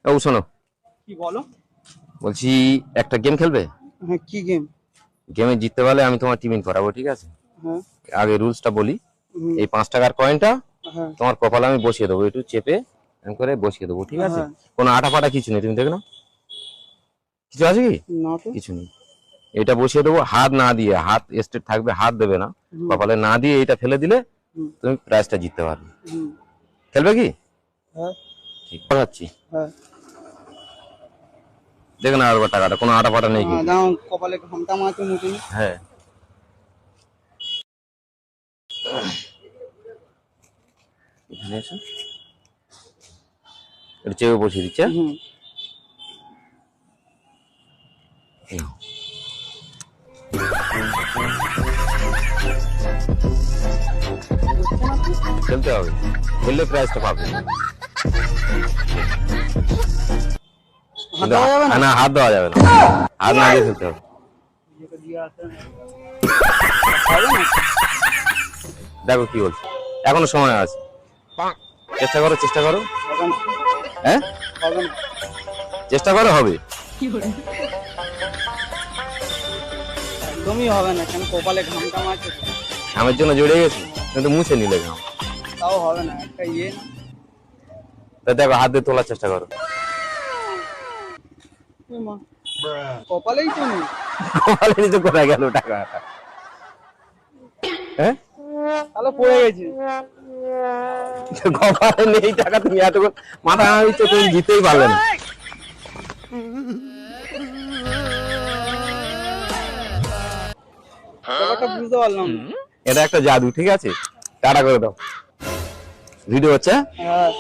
ও শোনো, কি বলো? বলছি একটা গেম খেলবে? হ্যাঁ, কি গেম? গেমে জিততে পারলে আমি তোমার টিফিন করাবো, ঠিক আছে? হ্যাঁ। আগে রুলসটা বলি। হুম, এই 5 টাকার কয়েনটা হ্যাঁ তোমার কপালে আমি বসিয়ে দেবো, একটু চেপে এরকম করে বসিয়ে দেবো, ঠিক আছে? হ্যাঁ। কোনো আটা ফাটা কিছু নেই, তুমি দেখো না কিছু আছে কি? না তো। কিছু নেই। এটা বসিয়ে দেবো, হাত না দিয়ে, হাত স্ট্রেট থাকবে, হাত দেবে না। হুম, কপালে না দিয়ে এটা ফেলে দিলে হুম, তুমি প্রাইজটা জিততে পারবে। হুম, খেলবে কি? হ্যাঁ ঠিক পাচ্ছি। হ্যাঁ। দেখে না আর টাকাটা কোনো আটা ফাটা নেই কিন্তু। দাও, কপালে ঘামটা মারতে মুখে। হ্যাঁ, এখানে এসো, এটা চেপে বসিয়ে দিচ্ছে। হুম। নাও। খেলতে হবে, খেললে প্রাইজটা পাবে। হাত দেওয়া যাবে না? না, হাত দেওয়া যাবে না, হাত না দিয়ে খেলতে হবে। যেটা দিয়ে আসে হবে না? দেখো কি বলছে, এখনো সময় আছে, চেষ্টা করো, চেষ্টা করো। হবে না, হ্যাঁ, হবে না। চেষ্টা করো, হবে। একদমই হবে না, কেন কপালে ঘামটা মারছে তো। ঘামের জন্য জড়িয়ে গেছে, কিন্তু মুছে নিলে ঘাম। তাও হবে না, একটা ইয়ে না। তা দেখো, হাত দিয়ে তোলার চেষ্টা করো। এ মা, কপালেই তো নেই। কপালে নিচে কোথায় গেল টাকাটা? হ্যাঁ, তাহলে পড়ে গেছে। কপালে নেই টাকা, তুমি এত মাথা ঘামাচ্ছ, তুমি জিতেই পারবে না। ব্যাপারটা বুঝতে পারলাম না। এটা একটা জাদু, ঠিক আছে? টাটা করে দাও। ভিডিও হচ্ছে। হ্যাঁ।